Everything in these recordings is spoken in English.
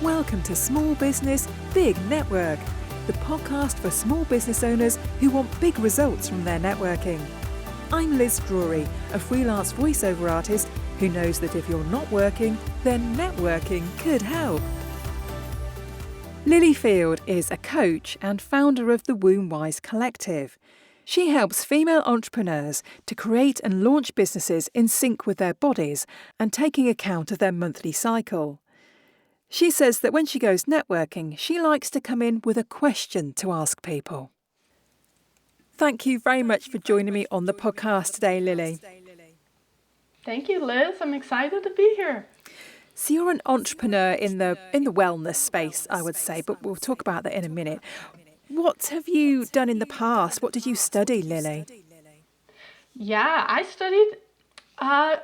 Welcome to Small Business, Big Network, the podcast for small business owners who want big results from their networking. I'm Liz Drury, a freelance voiceover artist who knows that if you're not working, then networking could help. Lilly Field is a coach and founder of the Womb-Wise Collective. She helps female entrepreneurs to create and launch businesses in sync with their bodies and taking account of their monthly cycle. She says that when she goes networking, she likes to come in with a question to ask people. Thank you very much for joining me on the podcast today, Lilly. Thank you, Liz. I'm excited to be here. So you're an entrepreneur in the wellness space, I would say, but we'll talk about that in a minute. What have you done in the past? What did you study, Lilly? Yeah, I studied a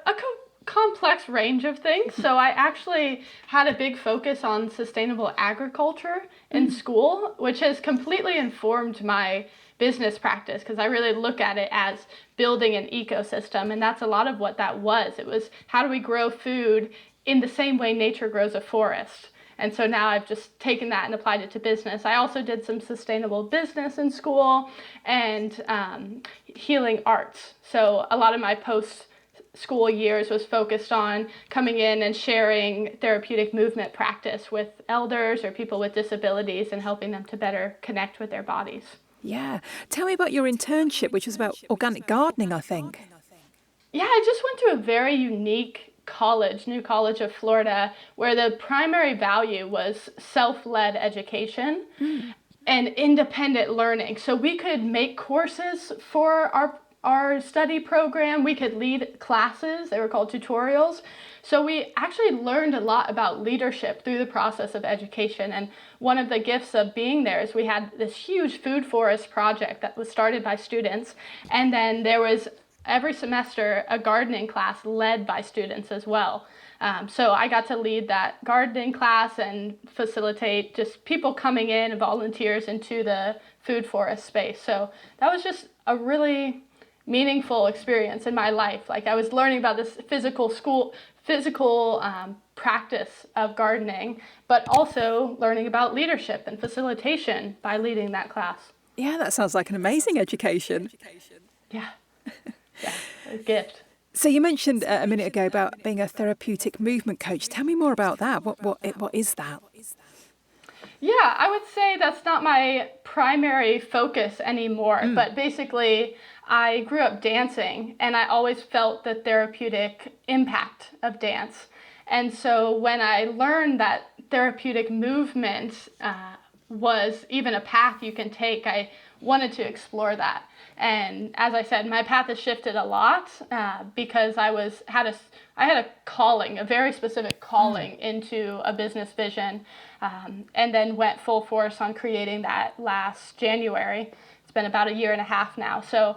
complex range of things. So I actually had a big focus on sustainable agriculture in school, which has completely informed my business practice because I really look at it as building an ecosystem. And that's a lot of what that was. It was how do we grow food in the same way nature grows a forest. And so now I've just taken that and applied it to business. I also did some sustainable business in school and healing arts. So a lot of my post-school years was focused on coming in and sharing therapeutic movement practice with elders or people with disabilities and helping them to better connect with their bodies. Yeah. Tell me about your internship, which was about organic gardening, I think. Yeah, I just went to a very unique college, New College of Florida, where the primary value was self-led education and independent learning. So we could make courses for our study program. We could lead classes. They were called tutorials. So we actually learned a lot about leadership through the process of education. And one of the gifts of being there is we had this huge food forest project that was started by students. And then there was every semester a gardening class led by students as well. So I got to lead that gardening class and facilitate just people coming in and volunteers into the food forest space. So that was just a really meaningful experience in my life. Like I was learning about this physical practice of gardening, but also learning about leadership and facilitation by leading that class. Yeah, that sounds like an amazing education. Yeah. Yeah, a gift. So you mentioned a minute ago about being a therapeutic movement coach. Tell me more about that. What is that? Yeah, I would say that's not my primary focus anymore, but basically I grew up dancing and I always felt the therapeutic impact of dance. And so when I learned that therapeutic movement was even a path you can take, I wanted to explore that. And as I said, my path has shifted a lot because I had a calling, a very specific calling into a business vision, and then went full force on creating that last January. It's been about a year and a half now. So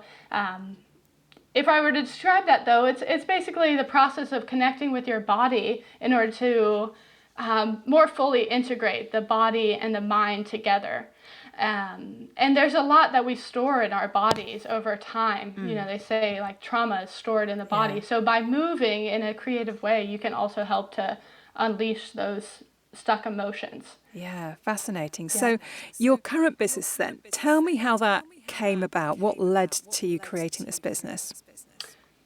if I were to describe that, though, it's basically the process of connecting with your body in order to more fully integrate the body and the mind together. And there's a lot that we store in our bodies over time. You know, they say like trauma is stored in the body. Yeah. So by moving in a creative way, you can also help to unleash those stuck emotions. Yeah, fascinating. Yeah. So your current business then, tell me how that came about. What led to you creating this business?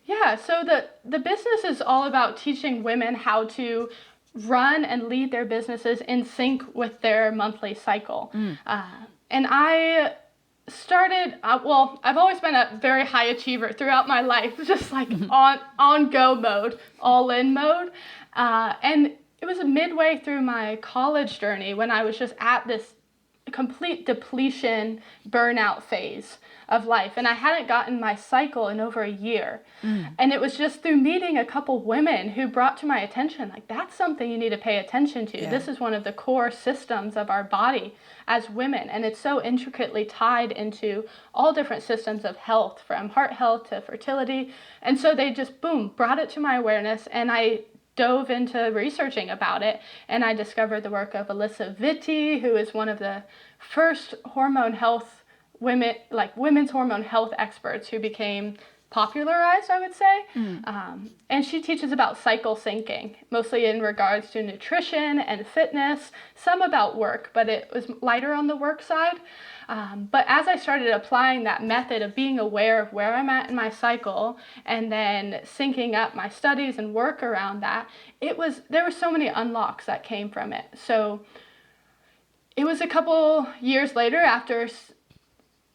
Yeah, so the business is all about teaching women how to run and lead their businesses in sync with their monthly cycle. And I started, I've always been a very high achiever throughout my life, just like on go mode, all in mode. And it was midway through my college journey when I was just at this complete depletion, burnout phase of life. And I hadn't gotten my cycle in over a year. And it was just through meeting a couple women who brought to my attention, like, that's something you need to pay attention to. Yeah. This is one of the core systems of our body as women. And it's so intricately tied into all different systems of health, from heart health to fertility. And so they just, brought it to my awareness. And I dove into researching about it, and I discovered the work of Alyssa Vitti, who is one of the first women's hormone health experts who became popularized, I would say. And she teaches about cycle syncing, mostly in regards to nutrition and fitness, some about work, but it was lighter on the work side. But as I started applying that method of being aware of where I'm at in my cycle and then syncing up my studies and work around that, there were so many unlocks that came from it. So it was a couple years later after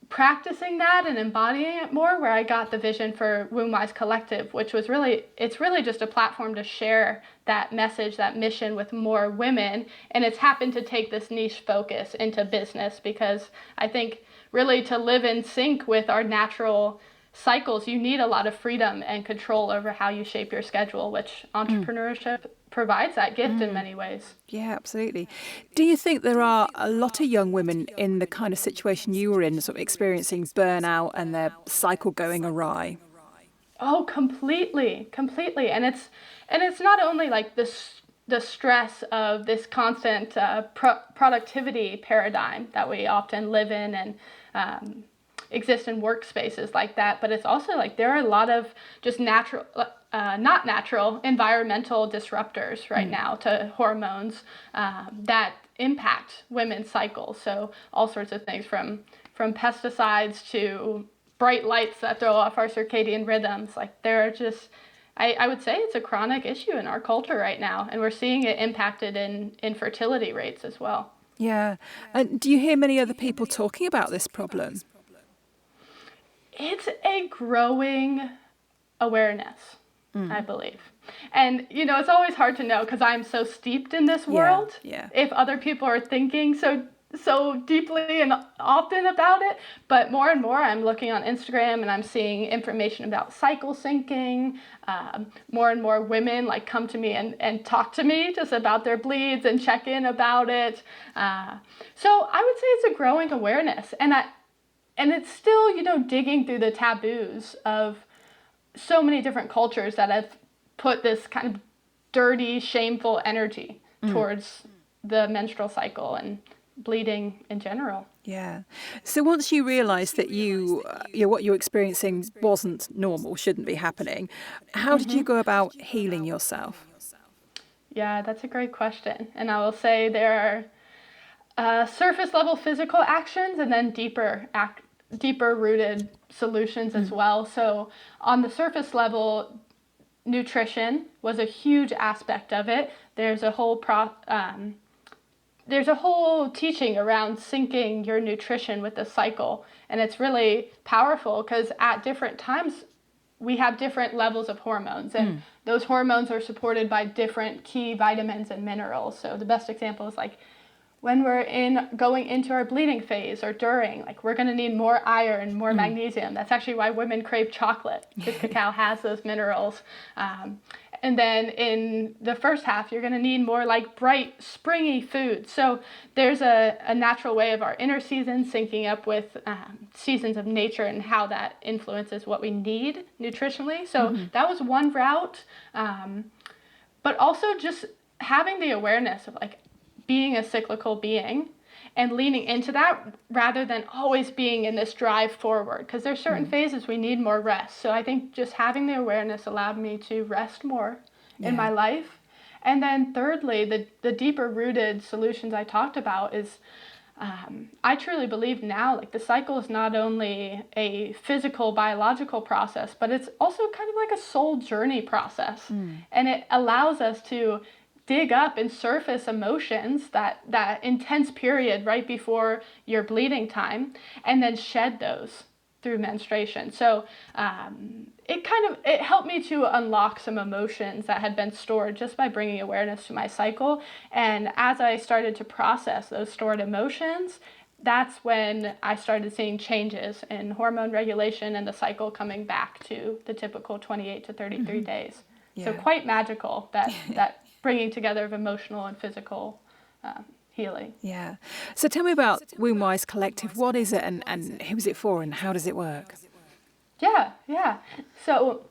practicing that and embodying it more where I got the vision for Wombwise Collective, which was it's really just a platform to share that message, that mission with more women. And it's happened to take this niche focus into business because I think really to live in sync with our natural cycles, you need a lot of freedom and control over how you shape your schedule, which entrepreneurship provides that gift in many ways. Yeah, absolutely. Do you think there are a lot of young women in the kind of situation you were in, sort of experiencing burnout and their cycle going awry? Oh, completely. And it's not only like the stress of this constant productivity paradigm that we often live in and exist in workspaces like that, but it's also like there are a lot of just not natural environmental disruptors right now to hormones that impact women's cycles. So all sorts of things from pesticides to bright lights that throw off our circadian rhythms. Like there are just, I would say it's a chronic issue in our culture right now, and we're seeing it impacted in infertility rates as well. Yeah. And do you hear many other people talking about this problem? It's a growing awareness, I believe. And, it's always hard to know because I'm so steeped in this world. Yeah. If other people are thinking so deeply and often about it. But more and more I'm looking on Instagram and I'm seeing information about cycle syncing. More and more women come to me and talk to me just about their bleeds and check in about it. So I would say it's a growing awareness. And it's still, digging through the taboos of so many different cultures that have put this kind of dirty, shameful energy towards the menstrual cycle and bleeding in general. Yeah. So once you realised that what you're experiencing wasn't normal, shouldn't be happening, how did you go about healing yourself? Yeah, that's a great question. And I will say there are surface level physical actions and then deeper rooted solutions as well. So on the surface level, nutrition was a huge aspect of it. There's a whole teaching around syncing your nutrition with the cycle, and it's really powerful because at different times we have different levels of hormones, and those hormones are supported by different key vitamins and minerals. So the best example is when we're going into our bleeding phase or during, we're going to need more iron, more magnesium. That's actually why women crave chocolate, because cacao has those minerals. And then in the first half, you're going to need more bright, springy food. So there's a natural way of our inner seasons syncing up with seasons of nature and how that influences what we need nutritionally. So that was one route. But also just having the awareness of being a cyclical being and leaning into that rather than always being in this drive forward, because there's certain phases we need more rest. So I think just having the awareness allowed me to rest more in my life. And then thirdly, the deeper rooted solutions I talked about is I truly believe now the cycle is not only a physical biological process, but it's also kind of like a soul journey process. And it allows us to dig up and surface emotions, that intense period right before your bleeding time, and then shed those through menstruation. So it helped me to unlock some emotions that had been stored just by bringing awareness to my cycle. And as I started to process those stored emotions, that's when I started seeing changes in hormone regulation and the cycle coming back to the typical 28 to 33 days. Yeah. So quite magical that bringing together of emotional and physical healing. Yeah. So tell me about Wombwise Collective. What is it and who's it for and how does it work? Yeah. So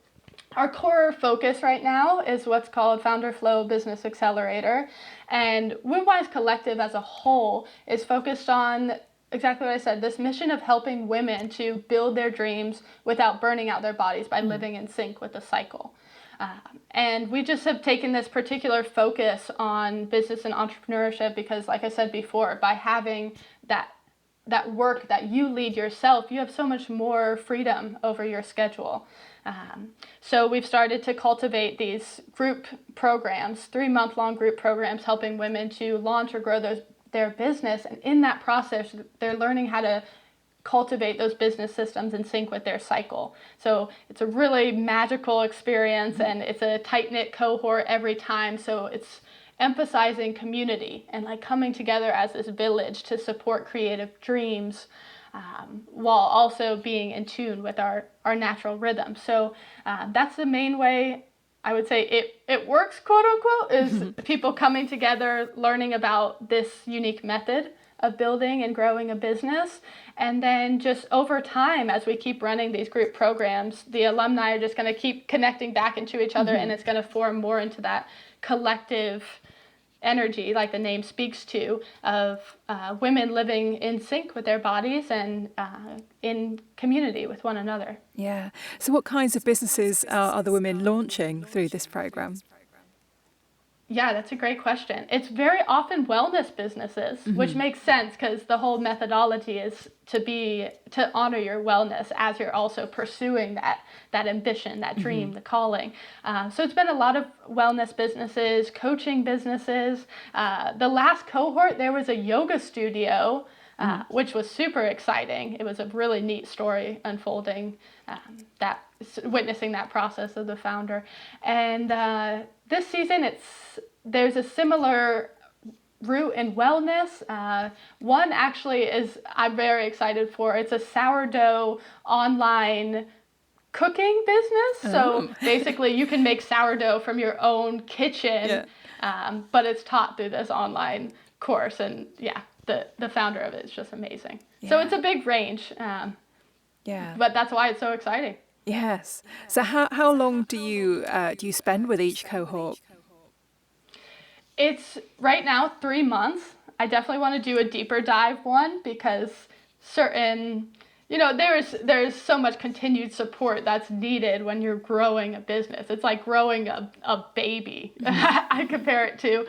our core focus right now is what's called Founder Flow Business Accelerator. And Wombwise Collective as a whole is focused on exactly what I said, this mission of helping women to build their dreams without burning out their bodies by living in sync with the cycle. And we just have taken this particular focus on business and entrepreneurship because, like I said before, by having that work that you lead yourself, you have so much more freedom over your schedule. So we've started to cultivate these group programs, 3-month-long group programs, helping women to launch or grow their business. And in that process, they're learning how to cultivate those business systems in sync with their cycle. So it's a really magical experience, and it's a tight-knit cohort every time. So it's emphasizing community and like coming together as this village to support creative dreams, while also being in tune with our natural rhythm. So that's the main way I would say it works, quote unquote, is people coming together, learning about this unique method of building and growing a business. And then just over time, as we keep running these group programs, the alumni are just going to keep connecting back into each other, and it's going to form more into that collective energy, like the name speaks to, of women living in sync with their bodies and in community with one another. Yeah. So what kinds of businesses are the women launching through this program? Yeah, that's a great question. It's very often wellness businesses, which makes sense because the whole methodology is to honor your wellness as you're also pursuing that ambition, that dream, the calling. So it's been a lot of wellness businesses, coaching businesses. The last cohort, there was a yoga studio, which was super exciting. It was a really neat story unfolding, witnessing that process of the founder. And this season, there's a similar route in wellness. One actually I'm very excited for. It's a sourdough online cooking business. So basically you can make sourdough from your own kitchen, but it's taught through this online course. And the founder of it is just amazing. Yeah. So it's a big range. But that's why it's so exciting. Yes. So how long do you spend with each cohort? It's right now 3 months. I definitely want to do a deeper dive one because there's so much continued support that's needed when you're growing a business. It's like growing a baby, I compare it to.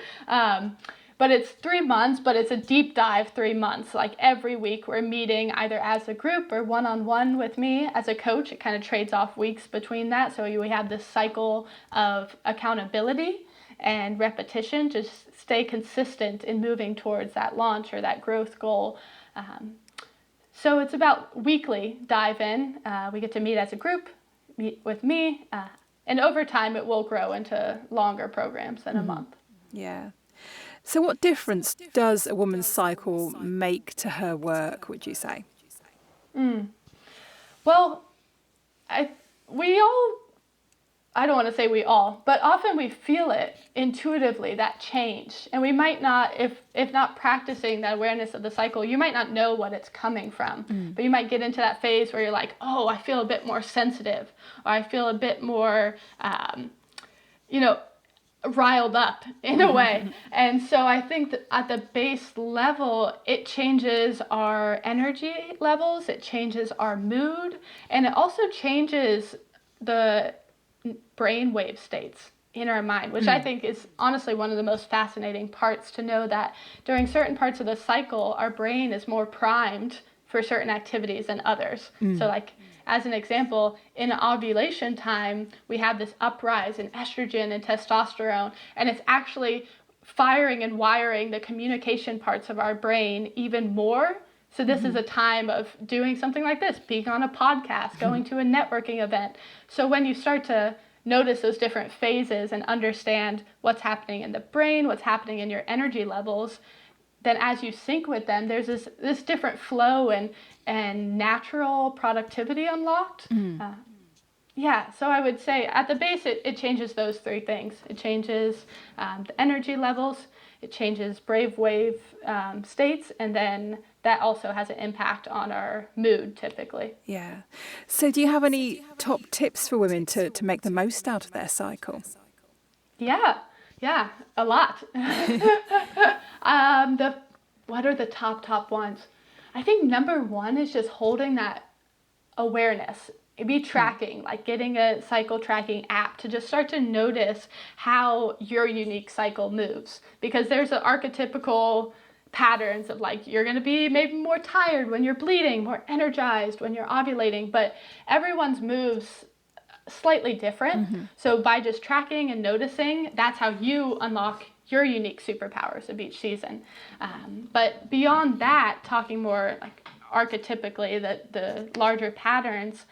But it's 3 months, but it's a deep dive 3 months. Like every week we're meeting either as a group or one-on-one with me as a coach. It kind of trades off weeks between that. So we have this cycle of accountability and repetition to stay consistent in moving towards that launch or that growth goal. So it's about weekly dive in. We get to meet as a group, meet with me, and over time it will grow into longer programs than a month. Yeah. So what difference does a woman's cycle make to her work, would you say? Well, I don't want to say we all, but often we feel it intuitively, that change. And we might not, if not practicing that awareness of the cycle, you might not know what it's coming from. But you might get into that phase where you're like, oh, I feel a bit more sensitive, or I feel a bit more, riled up in a way. And so I think that at the base level, it changes our energy levels, it changes our mood, and it also changes the brainwave states in our mind, which I think is honestly one of the most fascinating parts, to know that during certain parts of the cycle, our brain is more primed for certain activities than others. So like, as an example, in ovulation time, we have this uprise in estrogen and testosterone, and it's actually firing and wiring the communication parts of our brain even more. So this is a time of doing something like this, being on a podcast, going to a networking event. So when you start to notice those different phases and understand what's happening in the brain, what's happening in your energy levels, then as you sync with them, there's this different flow and natural productivity unlocked. So I would say at the base, it changes those three things. It changes the energy levels, it changes brainwave states, and then that also has an impact on our mood typically. Yeah. So do you have any top tips for women to make the most out of their cycle? Yeah, a lot. What are the top ones? I think number one is just holding that awareness. Be tracking, like getting a cycle tracking app to just start to notice how your unique cycle moves. Because there's an archetypical patterns of like, you're going to be maybe more tired when you're bleeding, more energized when you're ovulating, but everyone's moves slightly different. So by just tracking and noticing, that's how you unlock your unique superpowers of each season. But beyond that, talking more like archetypically, the larger patterns,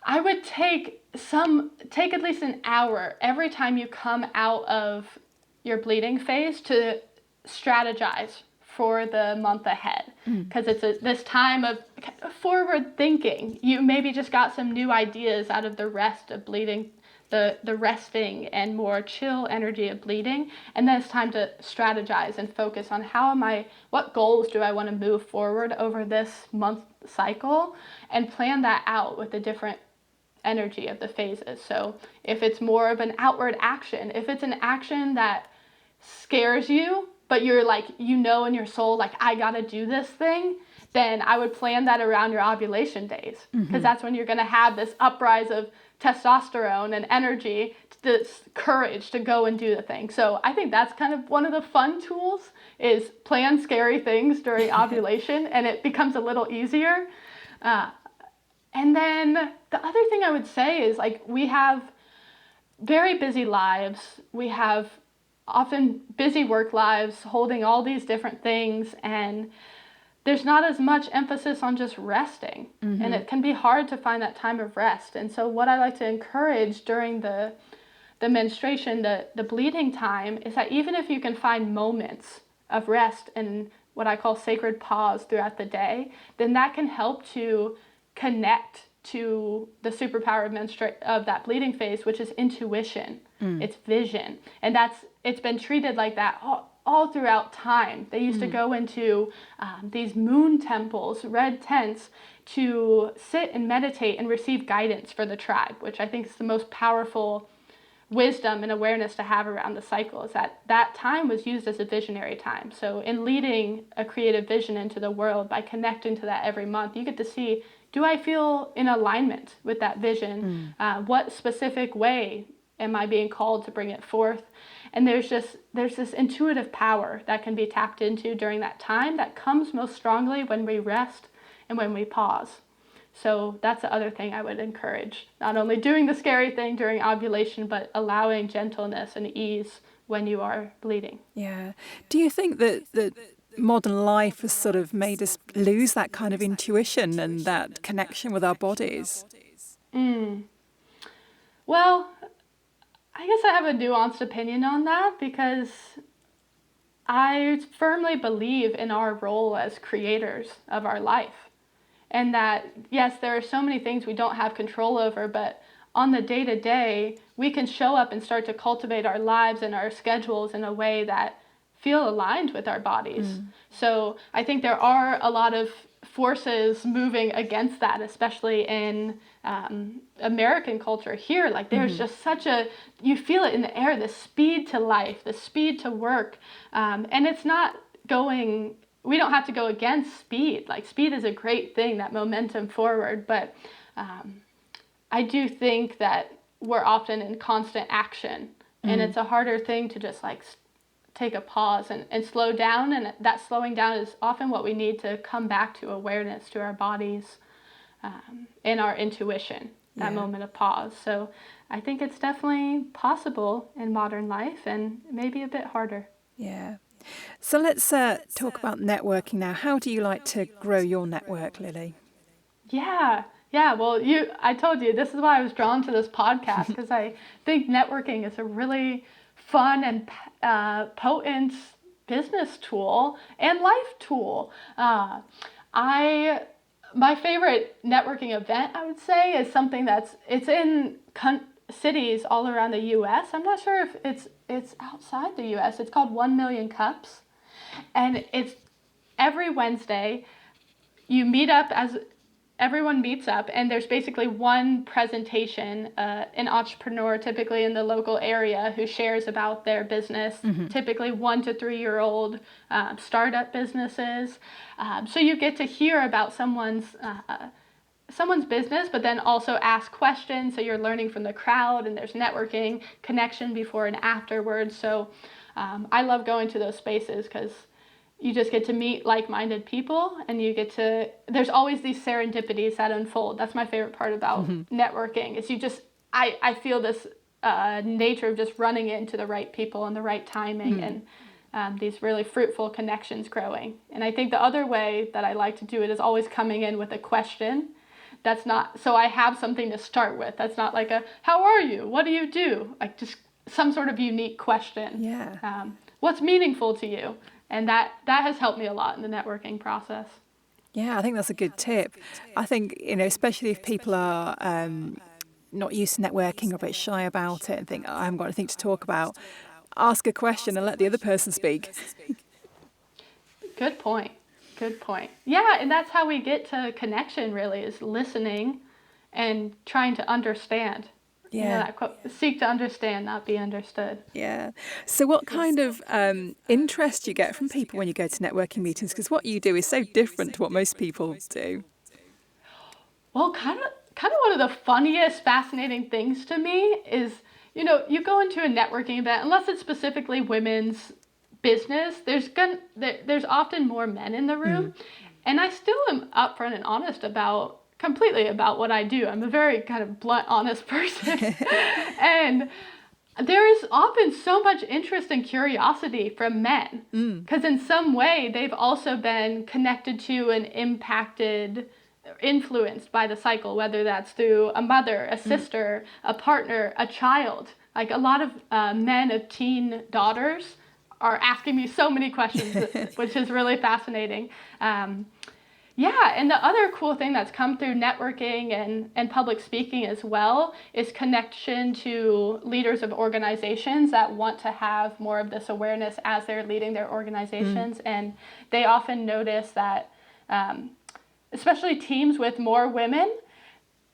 I would take at least an hour every time you come out of your bleeding phase to strategize for the month ahead, because it's this time of forward thinking. You maybe just got some new ideas out of the rest of bleeding, the resting and more chill energy of bleeding, and then it's time to strategize and focus on what goals do I want to move forward over this month cycle, and plan that out with the different energy of the phases. So if it's more of an outward action, if it's an action that scares you, but you're like, in your soul, like, I gotta do this thing, then I would plan that around your ovulation days, because that's when you're gonna have this uprise of testosterone and energy, this courage to go and do the thing. So I think that's kind of one of the fun tools, is plan scary things during ovulation, and it becomes a little easier. And then the other thing I would say is, like, we have very busy lives. We have often busy work lives holding all these different things, and there's not as much emphasis on just resting. And it can be hard to find that time of rest. And so what I like to encourage during the menstruation, the bleeding time, is that even if you can find moments of rest and what I call sacred pause throughout the day, then that can help to connect to the superpower of that bleeding phase, which is intuition. It's vision. And it's been treated like that all throughout time. They used to go into these moon temples, red tents, to sit and meditate and receive guidance for the tribe, which I think is the most powerful wisdom and awareness to have around the cycle, is that time was used as a visionary time. So in leading a creative vision into the world, by connecting to that every month, you get to see, do I feel in alignment with that vision? What specific way am I being called to bring it forth? And there's this intuitive power that can be tapped into during that time that comes most strongly when we rest and when we pause. So that's the other thing I would encourage. Not only doing the scary thing during ovulation, but allowing gentleness and ease when you are bleeding. Yeah. Do you think that modern life has sort of made us lose that kind of intuition and that connection with our bodies? Well, I guess I have a nuanced opinion on that, because I firmly believe in our role as creators of our life. And that, yes, there are so many things we don't have control over, but on the day-to-day, we can show up and start to cultivate our lives and our schedules in a way that feel aligned with our bodies. So I think there are a lot of forces moving against that, especially in American culture here. Like, there's just you feel it in the air, the speed to life, the speed to work. And it's not we don't have to go against speed. Like, speed is a great thing, that momentum forward. But I do think that we're often in constant action, and it's a harder thing to just like take a pause and slow down. And that slowing down is often what we need to come back to awareness, to our bodies, and our intuition, that moment of pause. So I think it's definitely possible in modern life, and maybe a bit harder. Yeah. So let's talk about networking now. How do you like to grow your network, Lilly? Yeah. Well, I told you, this is why I was drawn to this podcast, because I think networking is a really fun and potent business tool and life tool. My favorite networking event, I would say, is something it's in cities all around the U.S. I'm not sure if it's outside the U.S. It's called 1 Million Cups, and it's every Wednesday. You meet up everyone meets up, and there's basically one presentation, an entrepreneur typically in the local area who shares about their business, typically 1 to 3 year old startup businesses. So you get to hear about someone's business, but then also ask questions. So you're learning from the crowd, and there's networking, connection before and afterwards. So I love going to those spaces because you just get to meet like-minded people, and there's always these serendipities that unfold. That's my favorite part about networking, is I feel this nature of just running into the right people and the right timing, and these really fruitful connections growing. And I think the other way that I like to do it is always coming in with a question. So I have something to start with. That's not like how are you? What do you do? Like just some sort of unique question. Yeah. What's meaningful to you? And that has helped me a lot in the networking process. Yeah, I think that's a good tip. I think, especially if people are not used to networking or a bit shy about it and think, I haven't got anything to talk about, ask a question and let the other person speak. Good point. Yeah, and that's how we get to connection, really, is listening and trying to understand. Yeah. That quote, seek to understand, not be understood. Yeah. So what kind of interest do you get from people when you go to networking meetings? Because what you do is so different to what most people do. Well, kind of one of the funniest, fascinating things to me is, you go into a networking event, unless it's specifically women's business, there's often more men in the room. And I still am upfront and honest completely about what I do. I'm a very kind of blunt, honest person. And there is often so much interest and curiosity from men, because in some way they've also been connected to and impacted, influenced by the cycle, whether that's through a mother, a sister, a partner, a child. Like a lot of men of teen daughters are asking me so many questions, which is really fascinating. And the other cool thing that's come through networking and public speaking as well is connection to leaders of organizations that want to have more of this awareness as they're leading their organizations. And they often notice that, especially teams with more women,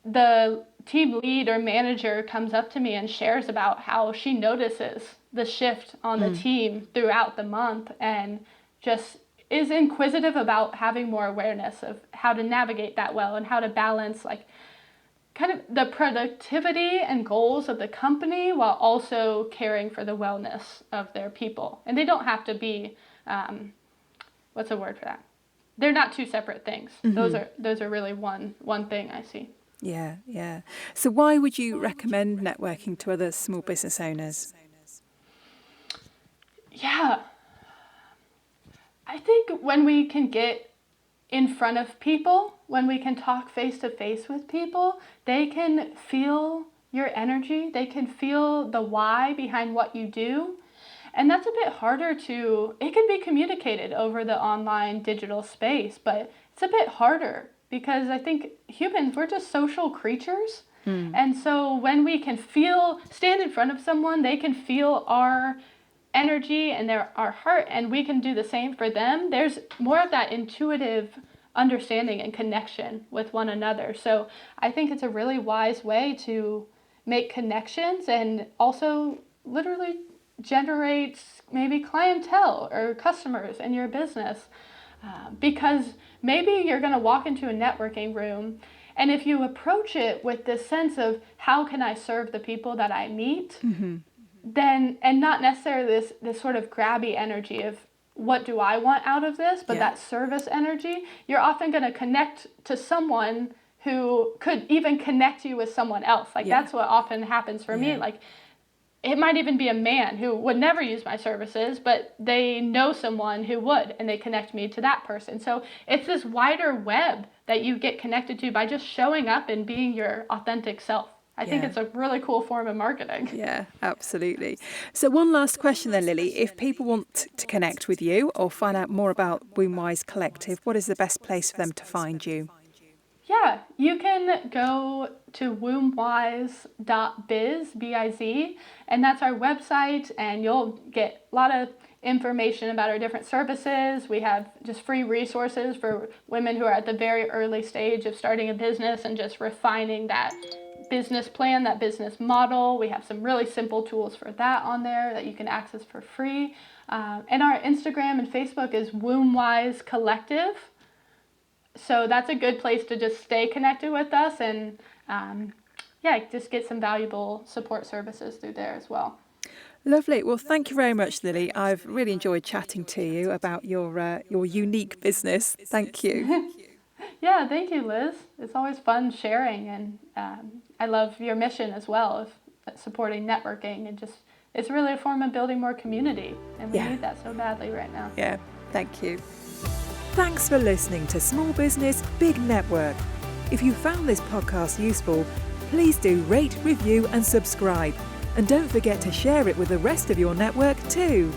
the team lead or manager comes up to me and shares about how she notices the shift on the team throughout the month, and just is inquisitive about having more awareness of how to navigate that well and how to balance like kind of the productivity and goals of the company while also caring for the wellness of their people. And they don't have to be, what's the word for that? They're not two separate things. Those are really one thing I see. Yeah. So why would you recommend networking to other small business owners? Yeah. I think when we can get in front of people, when we can talk face to face with people, they can feel your energy. They can feel the why behind what you do. And that's a bit harder it can be communicated over the online digital space, but it's a bit harder because I think humans, we're just social creatures. And so when we can stand in front of someone, they can feel our energy and our heart, and we can do the same for them. There's more of that intuitive understanding and connection with one another. So I think it's a really wise way to make connections and also literally generate maybe clientele or customers in your business. Because maybe you're going to walk into a networking room, and if you approach it with this sense of how can I serve the people that I meet, then, and not necessarily this sort of grabby energy of what do I want out of this, but that service energy, you're often going to connect to someone who could even connect you with someone else. Like that's what often happens for me. Like it might even be a man who would never use my services, but they know someone who would, and they connect me to that person. So it's this wider web that you get connected to by just showing up and being your authentic self. I think it's a really cool form of marketing. Yeah, absolutely. So one last question then, Lilly. If people want to connect with you or find out more about Wombwise Collective, what is the best place for them to find you? Yeah, you can go to wombwise.biz, B-I-Z, and that's our website, and you'll get a lot of information about our different services. We have just free resources for women who are at the very early stage of starting a business and just refining that business plan, that business model. We have some really simple tools for that on there that you can access for free. And our Instagram and Facebook is Wombwise Collective. So that's a good place to just stay connected with us and just get some valuable support services through there as well. Lovely. Well, thank you very much, Lilly. I've really enjoyed chatting to you about your unique business. Thank you. Yeah, thank you, Liz. It's always fun sharing, and I love your mission as well of supporting networking, and just it's really a form of building more community, and we need that so badly right now. Yeah, thank you. Thanks for listening to Small Business, Big Network. If you found this podcast useful, please do rate, review and subscribe. And don't forget to share it with the rest of your network too.